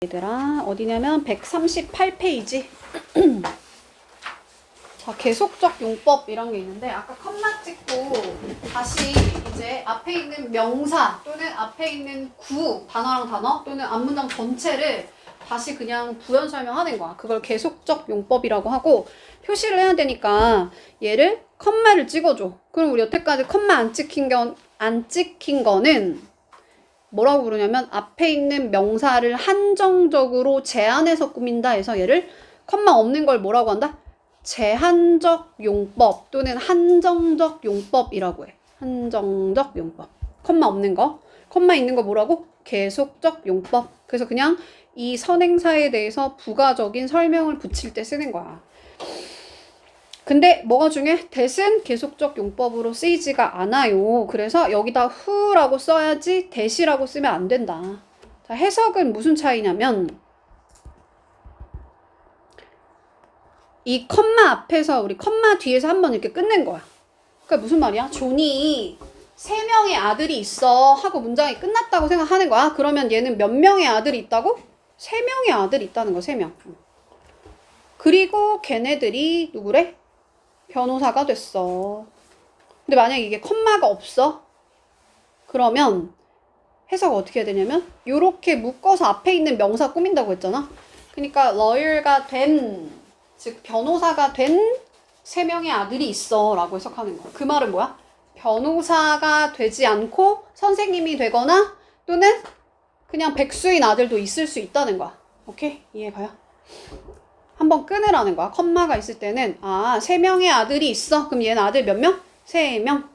얘들아, 어디냐면 138페이지. 자, 계속적 용법이란 게 있는데, 아까 컴마 찍고 다시 이제 앞에 있는 명사 또는 앞에 있는 구, 단어랑 단어 또는 앞문장 전체를 다시 그냥 부연 설명하는 거야. 그걸 계속적 용법이라고 하고, 표시를 해야 되니까 얘를 컴마를 찍어줘. 그럼 우리 여태까지 컴마 안 찍힌 거는 뭐라고 부르냐면, 앞에 있는 명사를 한정적으로 제한해서 꾸민다 해서 얘를 컴마 없는 걸 뭐라고 한다? 제한적 용법 또는 한정적 용법이라고 해. 한정적 용법. 컴마 없는 거. 컴마 있는 거 뭐라고? 계속적 용법. 그래서 그냥 이 선행사에 대해서 부가적인 설명을 붙일 때 쓰는 거야. 근데 뭐가 중요해? that은 계속적 용법으로 쓰이지가 않아요. 그래서 여기다 who라고 써야지 that이라고 쓰면 안 된다. 자, 해석은 무슨 차이냐면, 이 컴마 앞에서 우리 컴마 뒤에서 한번 이렇게 끝낸 거야. 그러니까 무슨 말이야? 존이 3명의 아들이 있어 하고 문장이 끝났다고 생각하는 거야. 그러면 얘는 몇 명의 아들이 있다고? 3명의 아들이 있다는 거, 3명. 그리고 걔네들이 누구래? 변호사가 됐어. 근데 만약에 이게 컴마가 없어? 그러면 해석을 어떻게 해야 되냐면, 요렇게 묶어서 앞에 있는 명사 꾸민다고 했잖아. 그러니까 lawyer가 된, 즉 변호사가 된 3명의 아들이 있어 라고 해석하는 거야. 그 말은 뭐야? 변호사가 되지 않고 선생님이 되거나 또는 그냥 백수인 아들도 있을 수 있다는 거야. 오케이? 이해가요? 한번 끊으라는 거야. 컴마가 있을 때는 3명의 아들이 있어. 그럼 얘는 아들 몇 명? 3명.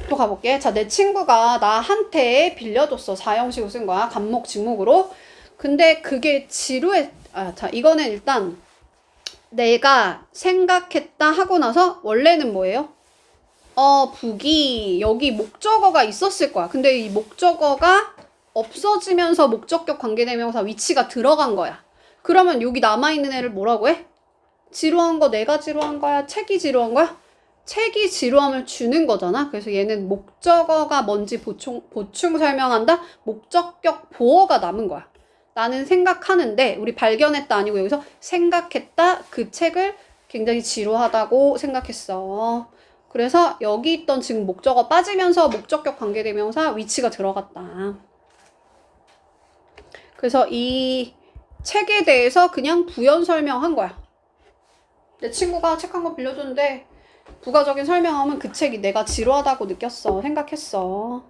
또 가볼게. 자, 내 친구가 나한테 빌려줬어. 4형식으로 쓴 거야. 간목, 직목으로. 근데 그게 지루해. 자, 이거는 일단 내가 생각했다 하고 나서 원래는 뭐예요? 북이 여기 목적어가 있었을 거야. 근데 이 목적어가 없어지면서 목적격 관계대명사 위치가 들어간 거야. 그러면 여기 남아있는 애를 뭐라고 해? 지루한 거 내가 지루한 거야? 책이 지루한 거야? 책이 지루함을 주는 거잖아. 그래서 얘는 목적어가 뭔지 보충 설명한다? 목적격 보어가 남은 거야. 나는 생각하는데, 우리 발견했다 아니고 여기서 생각했다. 그 책을 굉장히 지루하다고 생각했어. 그래서 여기 있던 지금 목적어 빠지면서 목적격 관계대명사 위치가 들어갔다. 그래서 이 책에 대해서 그냥 부연 설명한 거야. 내 친구가 책 한 권 빌려줬는데 부가적인 설명하면 그 책이 내가 지루하다고 느꼈어. 생각했어.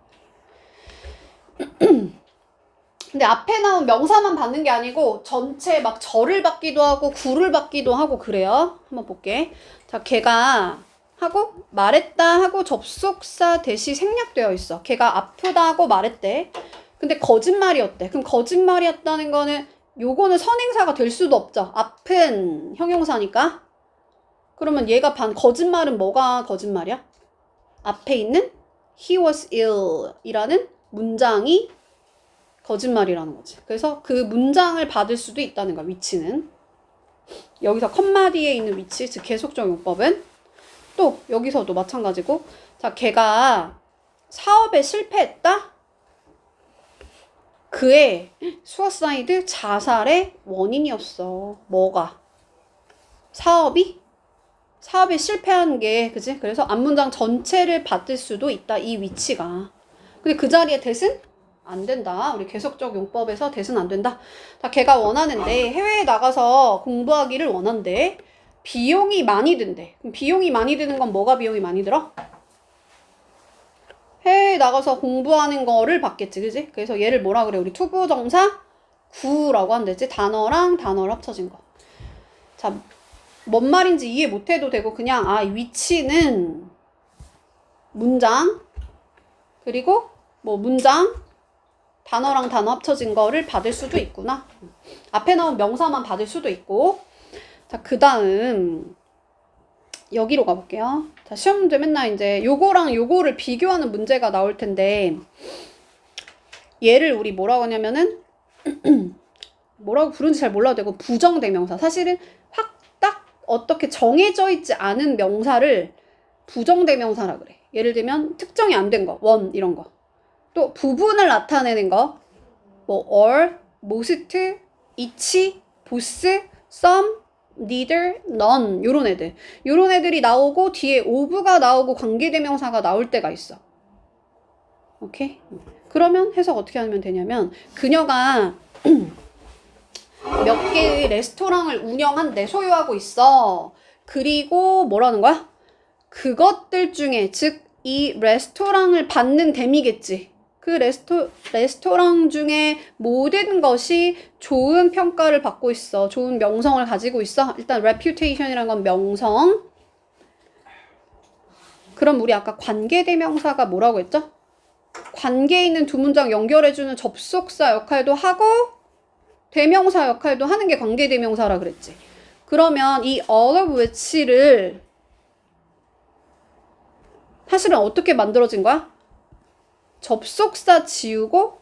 근데 앞에 나온 명사만 받는 게 아니고 전체 막 절을 받기도 하고 구를 받기도 하고 그래요. 한번 볼게. 자, 걔가 하고 말했다 하고 접속사 대시 생략되어 있어. 걔가 아프다 하고 말했대. 근데 거짓말이었대. 그럼 거짓말이었다는 거는 요거는 선행사가 될 수도 없죠. 아픈 형용사니까. 그러면 얘가 거짓말은 뭐가 거짓말이야? 앞에 있는 he was ill 이라는 문장이 거짓말이라는 거지. 그래서 그 문장을 받을 수도 있다는 거야, 위치는. 여기서 컴마 뒤에 있는 위치, 즉 계속적 용법은 또 여기서도 마찬가지고, 자, 걔가 사업에 실패했다? 그의 수어사이드 자살의 원인이었어. 뭐가? 사업에 실패한 게, 그치? 그래서 앞문장 전체를 받을 수도 있다, 이 위치가. 근데 그 자리에 that은 안 된다. 우리 계속적 용법에서 that은 안 된다. 자, 걔가 원하는데, 해외에 나가서 공부하기를 원한대. 비용이 많이 든대. 그럼 비용이 많이 드는 건 뭐가 비용이 많이 들어? 해외에 나가서 공부하는 거를 받겠지, 그지? 그래서 얘를 뭐라 그래? 우리 투부정사 구라고 한댔지? 단어랑 단어를 합쳐진 거. 자, 뭔 말인지 이해 못해도 되고, 그냥 이 위치는 문장, 그리고 뭐 문장, 단어랑 단어 합쳐진 거를 받을 수도 있구나. 앞에 나온 명사만 받을 수도 있고. 자, 그 다음 여기로 가볼게요. 자, 시험 문제 맨날 이제 요거랑 요거를 비교하는 문제가 나올 텐데, 얘를 우리 뭐라고 하냐면은 뭐라고 부르는지 잘 몰라도 되고, 부정대명사. 사실은 확 딱 어떻게 정해져 있지 않은 명사를 부정대명사라 그래. 예를 들면 특정이 안 된 거, 원 이런 거. 또 부분을 나타내는 거, 뭐 or, most, each, both, some, neither, none 요런 애들이 나오고 뒤에 of가 나오고 관계대명사가 나올 때가 있어. 오케이? 그러면 해석 어떻게 하면 되냐면 그녀가 몇 개의 레스토랑을 운영한대, 소유하고 있어. 그리고 뭐라는 거야? 그것들 중에, 즉 이 레스토랑을 받는 댐이겠지. 그 레스토랑 중에 모든 것이 좋은 평가를 받고 있어. 좋은 명성을 가지고 있어. 일단 reputation이란 건 명성. 그럼 우리 아까 관계대명사가 뭐라고 했죠? 관계에 있는 두 문장 연결해주는 접속사 역할도 하고 대명사 역할도 하는 게 관계대명사라 그랬지. 그러면 이 all of which를 사실은 어떻게 만들어진 거야? 접속사 지우고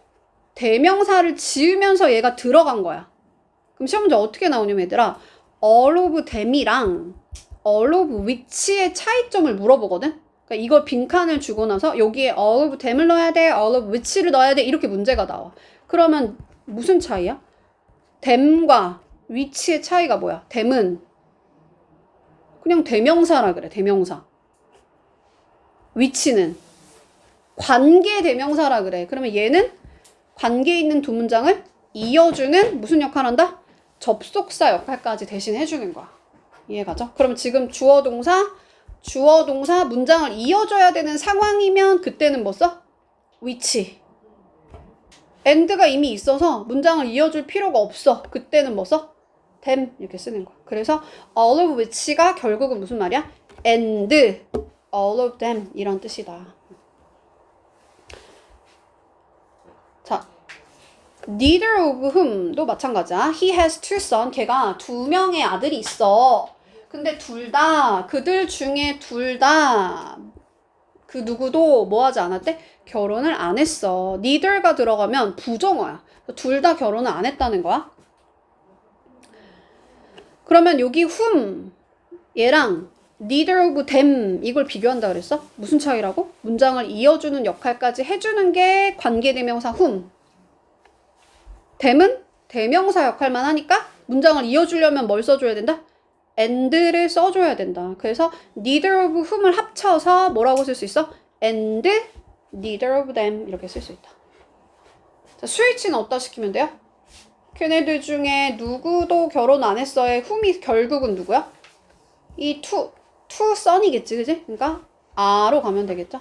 대명사를 지으면서 얘가 들어간 거야. 그럼 시험 문제 어떻게 나오냐면 얘들아, all of them이랑 all of which의 차이점을 물어보거든? 그러니까 이걸 빈칸을 주고 나서 여기에 all of them을 넣어야 돼, all of which를 넣어야 돼, 이렇게 문제가 나와. 그러면 무슨 차이야? them과 which의 차이가 뭐야? them은 그냥 대명사라 그래, 대명사. which는 관계 대명사라 그래. 그러면 얘는 관계에 있는 두 문장을 이어주는 무슨 역할을 한다? 접속사 역할까지 대신 해주는 거야. 이해가죠? 그럼 지금 주어 동사 문장을 이어줘야 되는 상황이면 그때는 뭐 써? which. and가 이미 있어서 문장을 이어줄 필요가 없어. 그때는 뭐 써? them 이렇게 쓰는 거야. 그래서 all of which가 결국은 무슨 말이야? and all of them 이런 뜻이다. 자, neither of whom도 마찬가지야. He has two sons. 걔가 두 명의 아들이 있어. 근데 그들 중에 둘 다 그 누구도 뭐 하지 않았대? 결혼을 안 했어. neither가 들어가면 부정어야. 둘 다 결혼을 안 했다는 거야. 그러면 여기 whom 얘랑 neither of them 이걸 비교한다 그랬어? 무슨 차이라고? 문장을 이어주는 역할까지 해주는 게 관계대명사 whom. them은 대명사 역할만 하니까 문장을 이어주려면 뭘 써줘야 된다? and를 써줘야 된다. 그래서 neither of whom을 합쳐서 뭐라고 쓸 수 있어? and neither of them 이렇게 쓸 수 있다. 자, 스위치는 어디다 시키면 돼요? 걔네들 중에 누구도 결혼 안 했어의 whom이 결국은 누구야? 이 two son이겠지, 그지? 그러니까 a로 가면 되겠죠?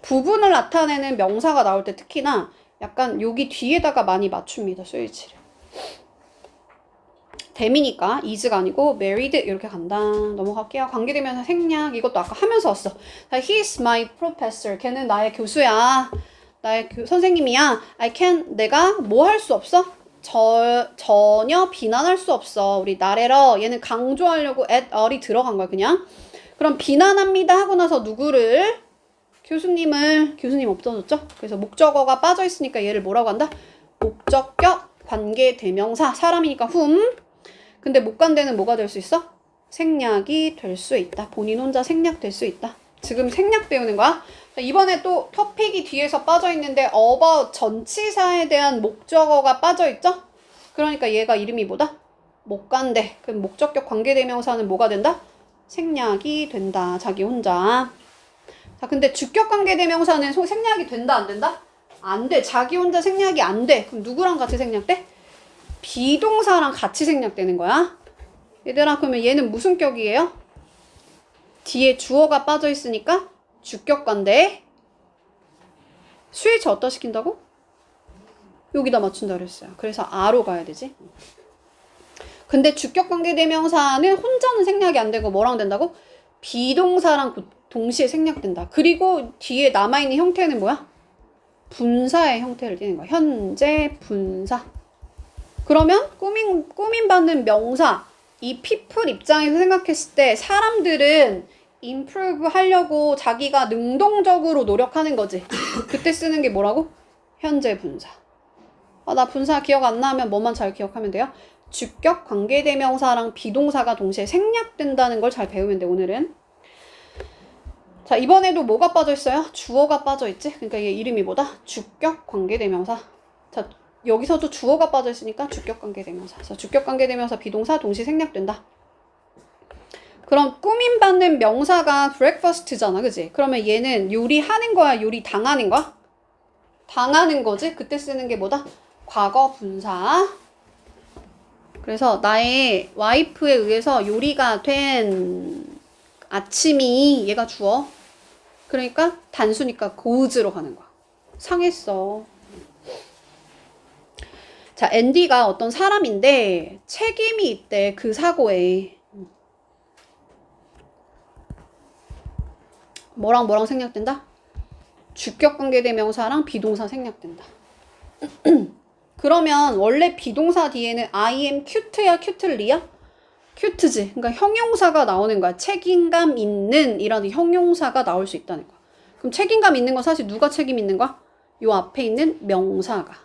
부분을 나타내는 명사가 나올 때 특히나 약간 여기 뒤에다가 많이 맞춥니다, 스위치를. them이니까 is가 아니고 married 이렇게 간다. 넘어갈게요. 관계대명사 생략 이것도 아까 하면서 왔어. He's my professor. 걔는 나의 교수야. 나의 선생님이야. 내가 뭐 할 수 없어? 전혀 비난할 수 없어. 우리 나래러 얘는 강조하려고 at all이 들어간 거야 그냥. 그럼 비난합니다 하고 나서 누구를? 교수님 없어졌죠? 그래서 목적어가 빠져 있으니까 얘를 뭐라고 한다? 목적격 관계대명사 사람이니까 whom. 근데 못 간 데는 뭐가 될 수 있어? 생략이 될 수 있다. 본인 혼자 생략될 수 있다. 지금 생략 배우는 거야. 이번에 또 토픽이 뒤에서 빠져 있는데 about 전치사에 대한 목적어가 빠져 있죠? 그러니까 얘가 이름이 뭐다? 못 간대. 그럼 목적격 관계대명사는 뭐가 된다? 생략이 된다. 자기 혼자. 자, 근데 주격 관계대명사는 생략이 된다, 안 된다? 안 돼. 자기 혼자 생략이 안 돼. 그럼 누구랑 같이 생략돼? 비동사랑 같이 생략되는 거야. 얘들아, 그러면 얘는 무슨 격이에요? 뒤에 주어가 빠져 있으니까 주격관대. 스위치 어디다 시킨다고? 여기다 맞춘다 그랬어요. 그래서 a로 가야 되지. 근데 주격관계대명사는 혼자는 생략이 안 되고 뭐랑 된다고? 비동사랑 동시에 생략된다. 그리고 뒤에 남아있는 형태는 뭐야? 분사의 형태를 띠는 거야. 현재 분사. 그러면 꾸민받는 명사, 이 people 입장에서 생각했을 때 사람들은 improve 하려고 자기가 능동적으로 노력하는 거지. 그때 쓰는 게 뭐라고? 현재 분사. 나 분사 기억 안 나면 뭐만 잘 기억하면 돼요? 주격 관계대명사랑 비동사가 동시에 생략된다는 걸 잘 배우면 돼, 오늘은. 자, 이번에도 뭐가 빠져 있어요? 주어가 빠져 있지? 그러니까 얘 이름이 뭐다? 주격 관계대명사. 자, 여기서도 주어가 빠져있으니까 주격관계대명사. 그래서 주격관계대명사 비동사 동시 생략된다. 그럼 꾸밈받는 명사가 breakfast잖아, 그지? 그러면 얘는 요리하는 거야, 요리 당하는 거야? 당하는 거지? 그때 쓰는 게 뭐다? 과거 분사. 그래서 나의 와이프에 의해서 요리가 된 아침이 얘가 주어. 그러니까 단수니까 goes로 가는 거야. 상했어. 자, 앤디가 어떤 사람인데 책임이 있대, 그 사고에. 뭐랑 생략된다? 주격관계대명사랑 비동사 생략된다. 그러면 원래 비동사 뒤에는 I am cute야, cute리야? cute지. 그러니까 형용사가 나오는 거야. 책임감 있는 이라는 형용사가 나올 수 있다는 거야. 그럼 책임감 있는 건 사실 누가 책임 있는 거야? 요 앞에 있는 명사가.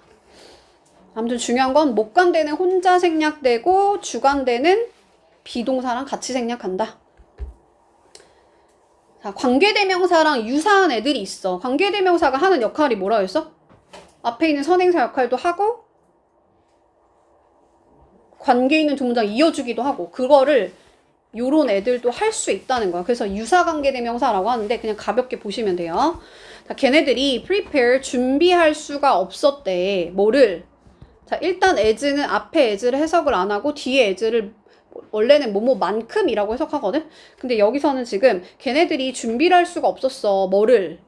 아무튼 중요한 건 목관대는 혼자 생략되고 주관대는 비동사랑 같이 생략한다. 자, 관계대명사랑 유사한 애들이 있어. 관계대명사가 하는 역할이 뭐라고 했어? 앞에 있는 선행사 역할도 하고 관계 있는 두 문장 이어주기도 하고 그거를 요런 애들도 할 수 있다는 거야. 그래서 유사관계대명사라고 하는데 그냥 가볍게 보시면 돼요. 자, 걔네들이 prepare 준비할 수가 없었대. 뭐를? 자, 일단 as는 앞에 as를 해석을 안 하고 뒤에 as를 원래는 뭐뭐만큼이라고 해석하거든? 근데 여기서는 지금 걔네들이 준비를 할 수가 없었어. 뭐를?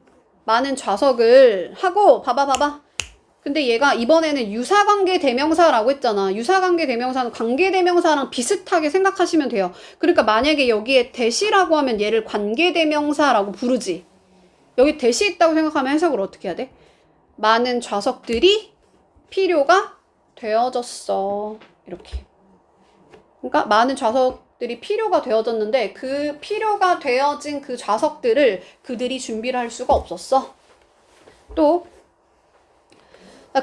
많은 좌석을 하고 봐봐. 근데 얘가 이번에는 유사관계대명사라고 했잖아. 유사관계대명사는 관계대명사랑 비슷하게 생각하시면 돼요. 그러니까 만약에 여기에 대시라고 하면 얘를 관계대명사라고 부르지. 여기 대시 있다고 생각하면 해석을 어떻게 해야 돼? 많은 좌석들이 필요가 되어졌어. 이렇게. 그러니까 많은 좌석들이 필요가 되어졌는데 그 필요가 되어진 그 좌석들을 그들이 준비를 할 수가 없었어. 또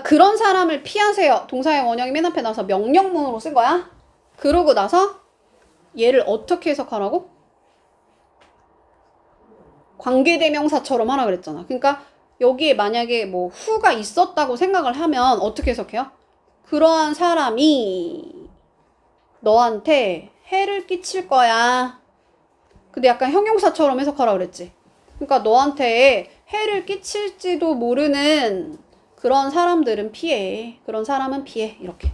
그런 사람을 피하세요. 동사의 원형이 맨 앞에 나와서 명령문으로 쓴 거야. 그러고 나서 얘를 어떻게 해석하라고? 관계대명사처럼 하라 그랬잖아. 그러니까 여기에 만약에 뭐 who가 있었다고 생각을 하면 어떻게 해석해요? 그러한 사람이 너한테 해를 끼칠 거야. 근데 약간 형용사처럼 해석하라 그랬지. 그러니까 너한테 해를 끼칠지도 모르는 그런 사람들은 피해. 그런 사람은 피해. 이렇게.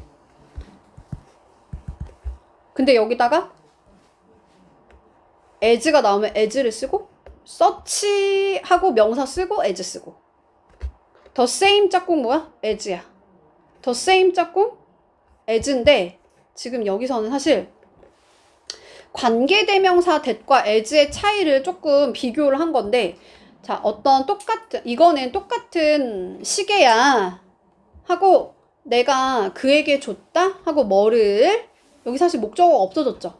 근데 여기다가 as가 나오면 as를 쓰고 such 하고 명사 쓰고 as 쓰고 the same 짝꿍 뭐야? as야. the same 짝꿍 as인데 지금 여기서는 사실 관계대명사 that과 as의 차이를 조금 비교를 한 건데 자, 어떤 이거는 똑같은 시계야 하고 내가 그에게 줬다 하고 뭐를 여기 사실 목적어가 없어졌죠.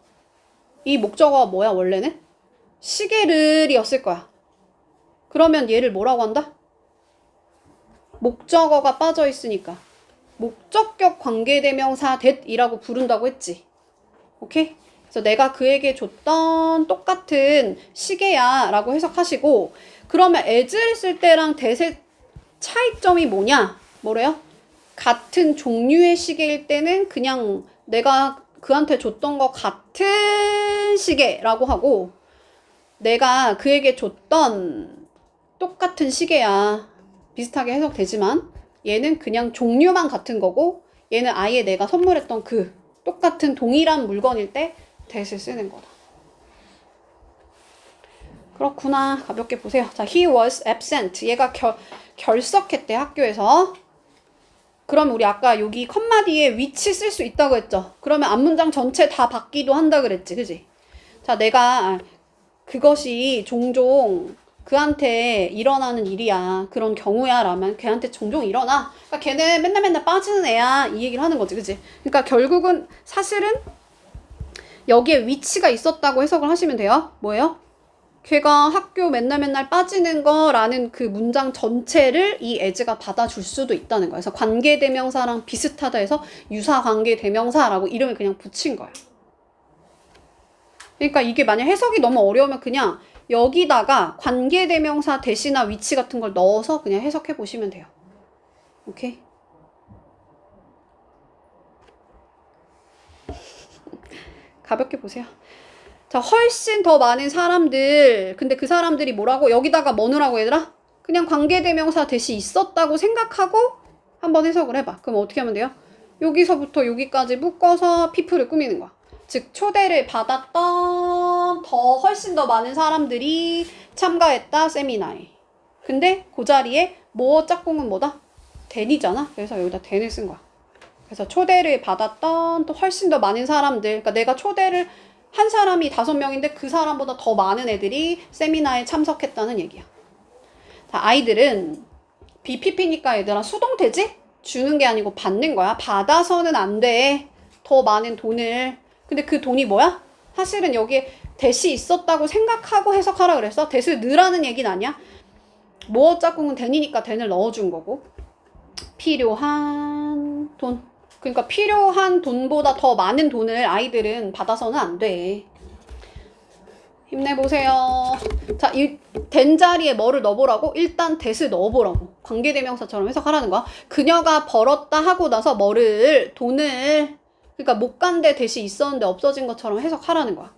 이 목적어가 뭐야 원래는? 시계를이었을 거야. 그러면 얘를 뭐라고 한다? 목적어가 빠져 있으니까 목적격 관계대명사 that이라고 부른다고 했지. 오케이? 그래서 내가 그에게 줬던 똑같은 시계야 라고 해석하시고 그러면 as를 쓸 때랑 that의 차이점이 뭐냐? 뭐래요? 같은 종류의 시계일 때는 그냥 내가 그한테 줬던 거 같은 시계라고 하고 내가 그에게 줬던 똑같은 시계야. 비슷하게 해석되지만 얘는 그냥 종류만 같은 거고 얘는 아예 내가 선물했던 그 똑같은 동일한 물건일 때 that을 쓰는 거다. 그렇구나. 가볍게 보세요. 자, he was absent. 얘가 결석했대, 학교에서. 그럼 우리 아까 여기 컴마 뒤에 which 쓸 수 있다고 했죠. 그러면 앞문장 전체 다 받기도 한다 그랬지, 그지? 자, 내가 그것이 종종 그한테 일어나는 일이야. 그런 경우야. 라면 걔한테 종종 일어나. 그러니까 걔는 맨날 빠지는 애야. 이 얘기를 하는 거지, 그지? 그러니까 결국은 사실은 여기에 which가 있었다고 해석을 하시면 돼요. 뭐예요? 걔가 학교 맨날 빠지는 거라는 그 문장 전체를 이 as가 받아줄 수도 있다는 거야. 그래서 관계대명사랑 비슷하다 해서 유사관계대명사라고 이름을 그냥 붙인 거야. 그러니까 이게 만약 해석이 너무 어려우면 그냥 여기다가 관계대명사 대시나 위치 같은 걸 넣어서 그냥 해석해 보시면 돼요. 오케이? 가볍게 보세요. 자, 훨씬 더 많은 사람들. 근데 그 사람들이 뭐라고? 여기다가 뭐 넣으라고 얘들아? 그냥 관계대명사 대시 있었다고 생각하고 한번 해석을 해봐. 그럼 어떻게 하면 돼요? 여기서부터 여기까지 묶어서 people을 꾸미는 거야. 즉 초대를 받았던 더 훨씬 더 많은 사람들이 참가했다 세미나에. 근데 그 자리에 뭐 짝꿍은 뭐다? than이잖아. 그래서 여기다 than을 쓴 거야. 그래서 초대를 받았던 또 훨씬 더 많은 사람들. 그러니까 내가 초대를 한 사람이 5명인데 그 사람보다 더 많은 애들이 세미나에 참석했다는 얘기야. 자, 아이들은 BPP니까 얘들아 수동태지? 주는 게 아니고 받는 거야. 받아서는 안 돼. 더 많은 돈을. 근데 그 돈이 뭐야? 사실은 여기에 대시 있었다고 생각하고 해석하라 그랬어. 대시를 넣으라는 얘기는 아니야. 뭐 짝꿍은 than이니까 than을 넣어준 거고. 필요한 돈. 그러니까 필요한 돈보다 더 많은 돈을 아이들은 받아서는 안 돼. 힘내보세요. 자, 이 된 자리에 뭐를 넣어보라고? 일단 that을 넣어보라고. 관계대명사처럼 해석하라는 거야. 그녀가 벌었다 하고 나서 뭐를, 돈을, 그러니까 못 간데 that이 있었는데 없어진 것처럼 해석하라는 거야.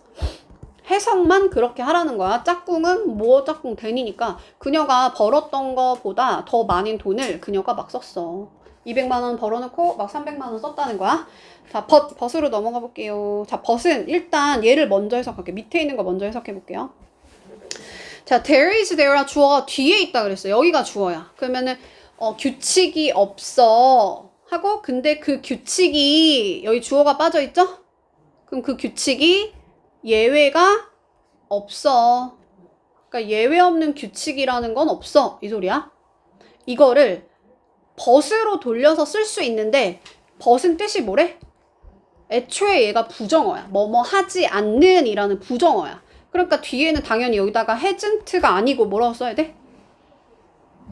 해석만 그렇게 하라는 거야. 짝꿍은 뭐 짝꿍 than이니까 그녀가 벌었던 거보다 더 많은 돈을 그녀가 막 썼어. 200만 원 벌어놓고 막 300만 원 썼다는 거야. 자, 벗으로 넘어가 볼게요. 자, 벗은 일단 얘를 먼저 해석할게요. 밑에 있는 거 먼저 해석해 볼게요. 자, there is there가 주어가 뒤에 있다 그랬어요. 여기가 주어야. 그러면은 규칙이 없어 하고 근데 그 규칙이 여기 주어가 빠져 있죠? 그럼 그 규칙이 예외가 없어. 그러니까 예외 없는 규칙이라는 건 없어. 이 소리야. 이거를 벗으로 돌려서 쓸 수 있는데 벗은 뜻이 뭐래? 애초에 얘가 부정어야. 뭐뭐 하지 않는 이라는 부정어야. 그러니까 뒤에는 당연히 여기다가 hasn't가 아니고 뭐라고 써야 돼?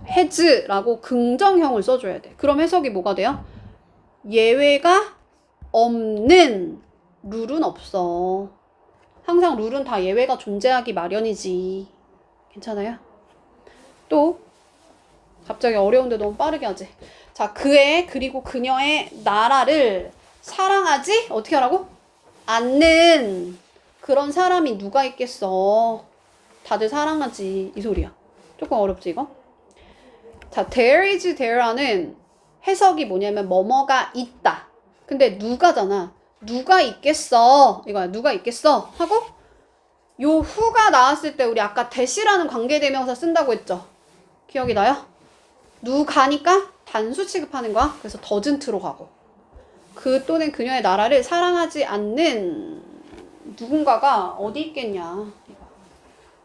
has라고 긍정형을 써줘야 돼. 그럼 해석이 뭐가 돼요? 예외가 없는 룰은 없어. 항상 룰은 다 예외가 존재하기 마련이지. 괜찮아요? 또 갑자기 어려운데 너무 빠르게 하지. 자, 그의 그리고 그녀의 나라를 사랑하지? 어떻게 하라고? 않는 그런 사람이 누가 있겠어. 다들 사랑하지. 이 소리야. 조금 어렵지 이거? 자, there is there라는 해석이 뭐냐면 뭐뭐가 있다. 근데 누가잖아. 누가 있겠어. 이거야. 누가 있겠어. 하고 요 who가 나왔을 때 우리 아까 that이라는 관계대명사 쓴다고 했죠. 기억이 나요? 누가니까 단수 취급하는 거야. 그래서 doesn't로 가고. 그 또는 그녀의 나라를 사랑하지 않는 누군가가 어디 있겠냐.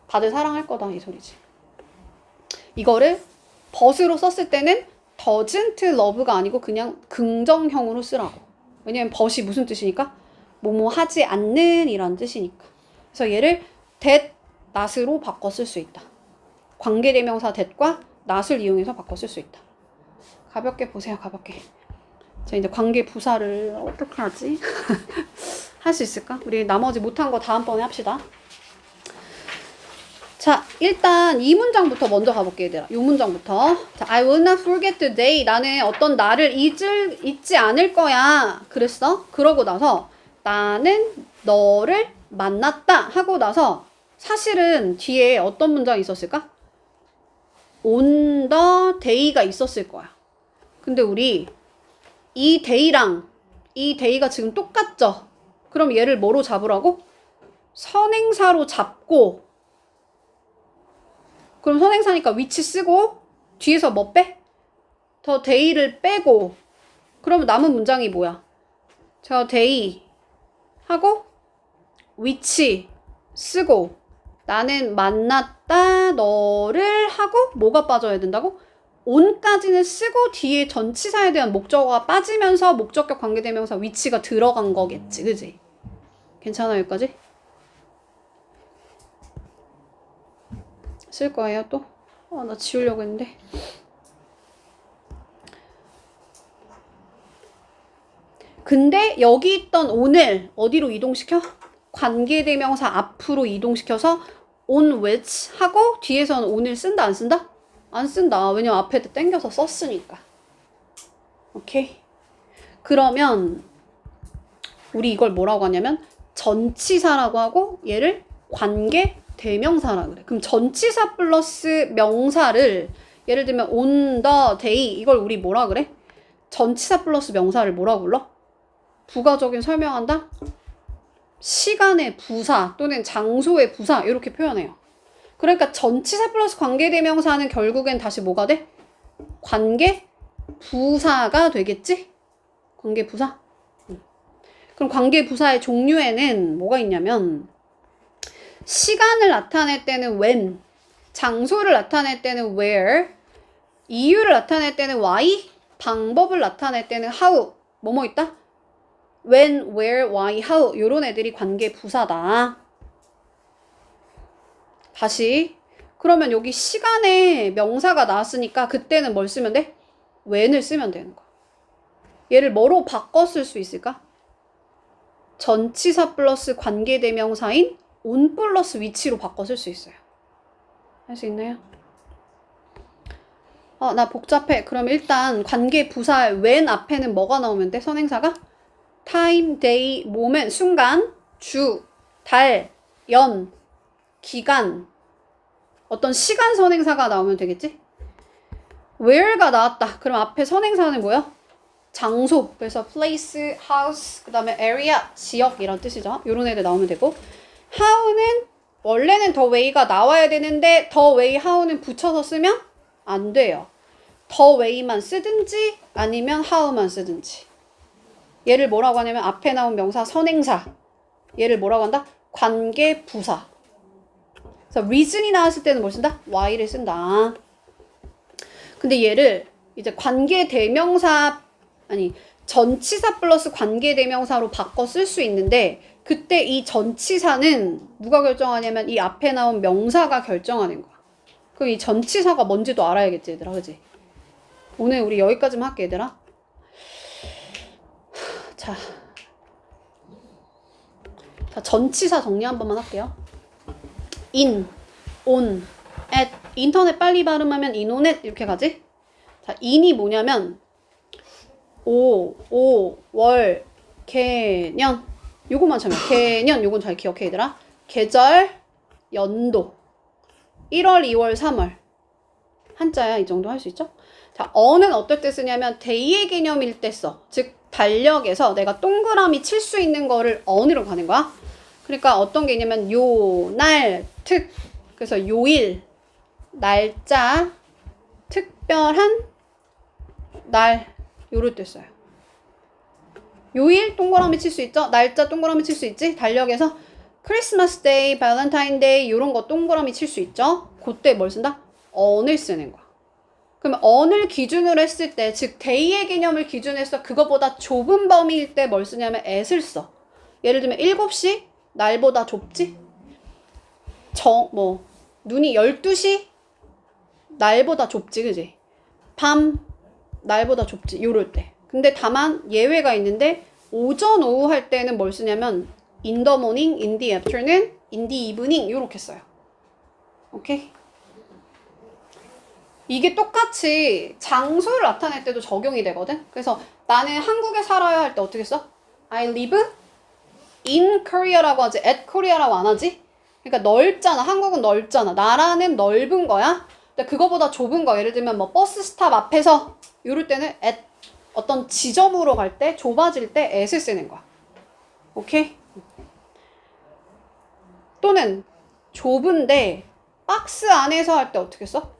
다들 사랑할 거다 이 소리지. 이거를 벗으로 썼을 때는 doesn't love가 아니고 그냥 긍정형으로 쓰라고. 왜냐면 벗이 무슨 뜻이니까? 뭐뭐 하지 않는 이란 뜻이니까. 그래서 얘를 that, not으로 바꿔 쓸 수 있다. 관계대명사 that과 not을 이용해서 바꿔 쓸 수 있다. 가볍게 보세요. 가볍게. 자, 이제 관계 부사를 어떻게 하지? 할 수 있을까? 우리 나머지 못한 거 다음번에 합시다. 자, 일단 이 문장부터 먼저 가볼게요, 얘들아. 이 문장부터. 자, I will not forget the day. 나는 어떤 날을 잊지 않을 거야. 그랬어? 그러고 나서 나는 너를 만났다 하고 나서 사실은 뒤에 어떤 문장이 있었을까? on the day가 있었을 거야. 근데 우리 이 day랑 이 day가 지금 똑같죠? 그럼 얘를 뭐로 잡으라고? 선행사로 잡고 그럼 선행사니까 which 쓰고 뒤에서 뭐 빼? 더 day를 빼고 그러면 남은 문장이 뭐야? 저 day 하고 which 쓰고 나는 만났다 너를 하고 뭐가 빠져야 된다고? on까지는 쓰고 뒤에 전치사에 대한 목적어가 빠지면서 목적격 관계대명사 which가 들어간 거겠지. 그지? 괜찮아 여기까지? 쓸 거예요 또? 나 지우려고 했는데. 근데 여기 있던 on을 어디로 이동시켜? 관계대명사 앞으로 이동시켜서 on which 하고 뒤에서는 on을 쓴다 안 쓴다? 안 쓴다. 왜냐면 앞에도 땡겨서 썼으니까. 오케이? 그러면 우리 이걸 뭐라고 하냐면 전치사라고 하고 얘를 관계 대명사라 그래. 그럼 전치사 플러스 명사를 예를 들면 on the day 이걸 우리 뭐라 그래? 전치사 플러스 명사를 뭐라 불러? 부가적인 설명한다? 시간의 부사 또는 장소의 부사 이렇게 표현해요. 그러니까 전치사 플러스 관계대명사는 결국엔 다시 뭐가 돼? 관계 부사가 되겠지? 관계 부사? 그럼 관계 부사의 종류에는 뭐가 있냐면 시간을 나타낼 때는 when, 장소를 나타낼 때는 where, 이유를 나타낼 때는 why, 방법을 나타낼 때는 how. 뭐뭐 있다? when, where, why, how 요런 애들이 관계 부사다. 다시 그러면 여기 시간에 명사가 나왔으니까 그때는 뭘 쓰면 돼? when을 쓰면 되는 거야. 얘를 뭐로 바꿔 쓸 수 있을까? 전치사 플러스 관계대명사인 on 플러스 위치로 바꿔 쓸 수 있어요. 할 수 있나요? 나 복잡해. 그럼 일단 관계 부사 when 앞에는 뭐가 나오면 돼? 선행사가? time, day, moment, 순간, 주, 달, 연, 기간 어떤 시간 선행사가 나오면 되겠지? where가 나왔다. 그럼 앞에 선행사는 뭐야? 장소. 그래서 place, house, 그 다음에 area, 지역 이런 뜻이죠. 요런 애들 나오면 되고 how는 원래는 the way가 나와야 되는데 the way, how는 붙여서 쓰면 안 돼요. the way만 쓰든지 아니면 how만 쓰든지. 얘를 뭐라고 하냐면 앞에 나온 명사 선행사. 얘를 뭐라고 한다? 관계 부사. 그래서 reason이 나왔을 때는 뭘 쓴다? why를 쓴다. 근데 얘를 이제 관계 대명사 아니 전치사 플러스 관계 대명사로 바꿔 쓸 수 있는데 그때 이 전치사는 누가 결정하냐면 이 앞에 나온 명사가 결정하는 거야. 그럼 이 전치사가 뭔지도 알아야겠지 얘들아. 그지? 오늘 우리 여기까지만 할게 얘들아. 자, 전치사 정리 한 번만 할게요. in, on, at. 인터넷 빨리 발음하면 in, on, at 이렇게 가지? 자, in이 뭐냐면 월, 개년. 요거만 잘 개년 요건 잘 기억해 얘들아. 계절, 연도. 1월, 2월, 3월. 한자야. 이 정도 할 수 있죠? 자, 어는 어떨 때 쓰냐면 day의 개념일 때 써. 즉 달력에서 내가 동그라미 칠 수 있는 거를 on으로 가는 거야. 그러니까 어떤 게 있냐면 요, 날, 특. 그래서 요일, 날짜, 특별한 날 요럴 때 써요. 요일 동그라미 칠 수 있죠? 날짜 동그라미 칠 수 있지? 달력에서 크리스마스 데이, 발렌타인 데이 요런 거 동그라미 칠 수 있죠? 그때 뭘 쓴다? on을 쓰는 거야. 그러면 on을 기준으로 했을 때, 즉 day의 개념을 기준으로 해서 그거보다 좁은 범위일 때 뭘 쓰냐면 at을 써. 예를 들면 7시 날보다 좁지? 눈이 12시 날보다 좁지, 그지? 밤 날보다 좁지, 요럴 때. 근데 다만 예외가 있는데 오전, 오후 할 때는 뭘 쓰냐면 in the morning, in the afternoon, in the evening 요렇게 써요. 오케이? 이게 똑같이 장소를 나타낼 때도 적용이 되거든? 그래서 나는 한국에 살아야 할 때 어떻게 써? I live in Korea라고 하지 at Korea라고 안 하지? 그러니까 넓잖아. 한국은 넓잖아. 나라는 넓은 거야. 근데 그거보다 좁은 거 예를 들면 뭐 버스 스탑 앞에서 이럴 때는 at 어떤 지점으로 갈 때 좁아질 때 at을 쓰는 거야. 오케이? 또는 좁은데 박스 안에서 할 때 어떻게 써?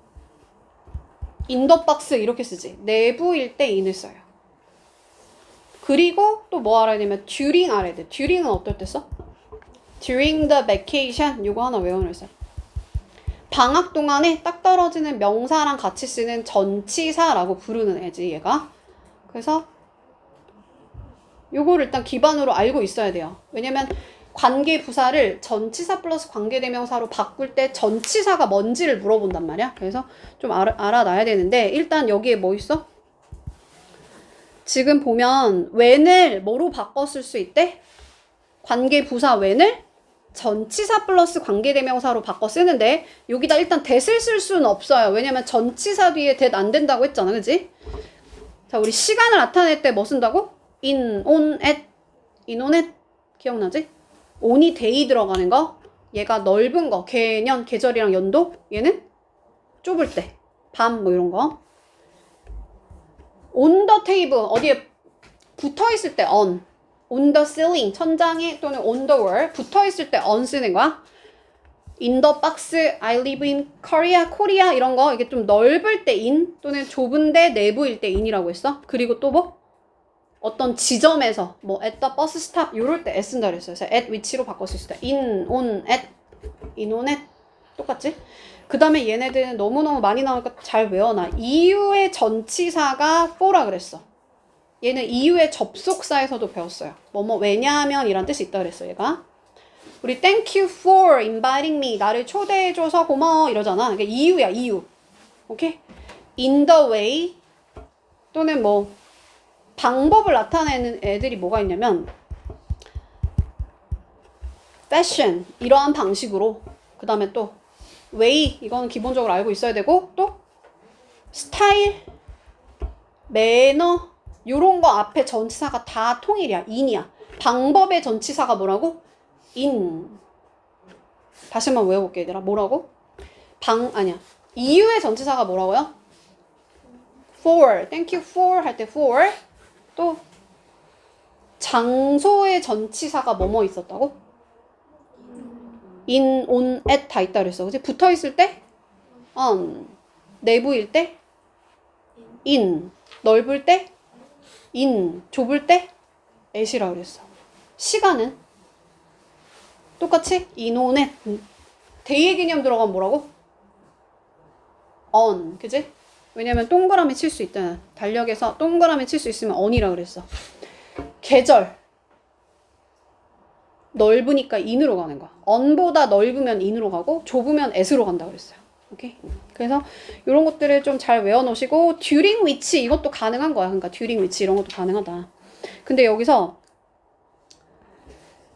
in the box 이렇게 쓰지. 내부일 때 in을 써요. 그리고 또 뭐 알아야 되면 during 알아야 돼. during은 어떨 때 써? during the vacation 요거 하나 외워놓으세요. 방학 동안에 딱 떨어지는 명사랑 같이 쓰는 전치사라고 부르는 애지 얘가. 그래서 요거를 일단 기반으로 알고 있어야 돼요. 왜냐면 관계 부사를 전치사 플러스 관계대명사로 바꿀 때 전치사가 뭔지를 물어본단 말이야. 그래서 좀 알아놔야 되는데 일단 여기에 뭐 있어? 지금 보면 when을 뭐로 바꿔 쓸 수 있대? 관계 부사 when을 전치사 플러스 관계대명사로 바꿔 쓰는데 여기다 일단 that을 쓸 수는 없어요. 왜냐면 전치사 뒤에 that 안 된다고 했잖아. 그지? 자, 우리 시간을 나타낼 때 뭐 쓴다고? in, on, at. in, on, at. 기억나지? on이 day 들어가는 거. 얘가 넓은 거. 개년, 계절이랑 연도. 얘는 좁을 때. 밤 뭐 이런 거. on the table. 어디에 붙어있을 때 on. on the ceiling. 천장에 또는 on the wall. 붙어있을 때 on 쓰는 거야. in the box. I live in Korea. 코리아 이런 거. 이게 좀 넓을 때 in 또는 좁은데 내부일 때 in이라고 했어. 그리고 또 뭐? 어떤 지점에서 뭐 at the bus stop 요럴 때 s 쓴다 그랬어요. 그래서 at 위치로 바꿀 수 있을 때 in, on, at, in, on, at 똑같지? 그 다음에 얘네들은 너무너무 많이 나오니까 잘 외워놔. 이유의 전치사가 for라 그랬어. 얘는 이유의 접속사에서도 배웠어요. 뭐뭐 왜냐하면 이란 뜻이 있다 그랬어 얘가. 우리 thank you for inviting me. 나를 초대해줘서 고마워 이러잖아. 그러니까 이유야 이유. 오케이? in the way 또는 뭐 방법을 나타내는 애들이 뭐가 있냐면 fashion 이러한 방식으로 그 다음에 또 way 이거는 기본적으로 알고 있어야 되고 또 스타일 매너 요런 거 앞에 전치사가 다 통일이야. in이야. 방법의 전치사가 뭐라고? in. 다시 한번 외워볼게 얘들아. 뭐라고? 아니야. 이유의 전치사가 뭐라고요? for. thank you for 할 때 for. 또 장소의 전치사가 뭐뭐 있었다고? in, on, at 다 있다 그랬어. 그치? 붙어있을 때 on. 내부일 때 in. 넓을 때 in. 좁을 때 at이라고 그랬어. 시간은 똑같이 in, on, at. 대의 개념 들어가면 뭐라고? on. 그치? 왜냐면 동그라미 칠 수 있잖아. 달력에서 동그라미 칠 수 있으면 on이라 그랬어. 계절. 넓으니까 in으로 가는 거야. on보다 넓으면 in으로 가고 좁으면 at으로 간다 그랬어요. 오케이? 그래서 이런 것들을 좀 잘 외워놓으시고 during which 이것도 가능한 거야. 그러니까 during which 이런 것도 가능하다. 근데 여기서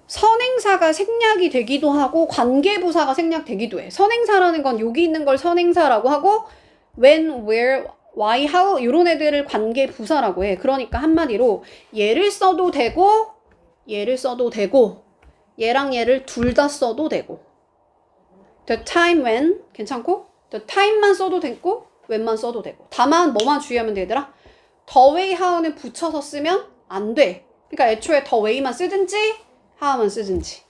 선행사가 생략이 되기도 하고 관계부사가 생략되기도 해. 선행사라는 건 여기 있는 걸 선행사라고 하고 when, where, why, how 이런 애들을 관계부사라고 해. 그러니까 한마디로 얘를 써도 되고 얘를 써도 되고 얘랑 얘를 둘 다 써도 되고 the time when 괜찮고 the time만 써도 되고 when만 써도 되고 다만 뭐만 주의하면 되더라? the way, how는 붙여서 쓰면 안 돼. 그러니까 애초에 the way만 쓰든지 how만 쓰든지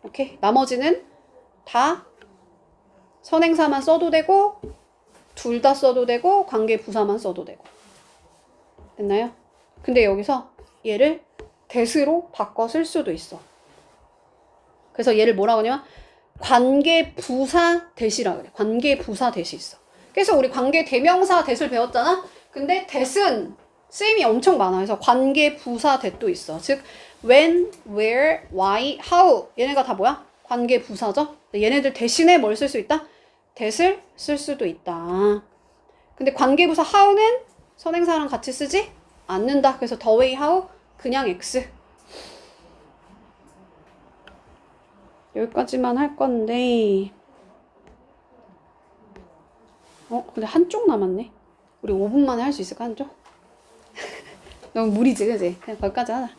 오케이? 나머지는 다 선행사만 써도 되고 둘 다 써도 되고 관계 부사만 써도 되고 됐나요? 근데 여기서 얘를 that으로 바꿔 쓸 수도 있어. 그래서 얘를 뭐라고 하냐면 관계 부사 that이라 그래. 관계 부사 that이 있어. 그래서 우리 관계 대명사 that을 배웠잖아. 근데 that은 쓰임이 엄청 많아. 그래서 관계 부사 that도 있어. 즉 when, where, why, how 얘네가 다 뭐야? 관계 부사죠. 얘네들 대신에 뭘 쓸 수 있다? that을 쓸 수도 있다. 근데 관계부사 how는 선행사랑 같이 쓰지 않는다. 그래서 the way, how 그냥 x. 여기까지만 할 건데 근데 한쪽 남았네. 우리 5분 만에 할 수 있을까 한쪽? 너무 무리지 그지? 그냥 거기까지 하자.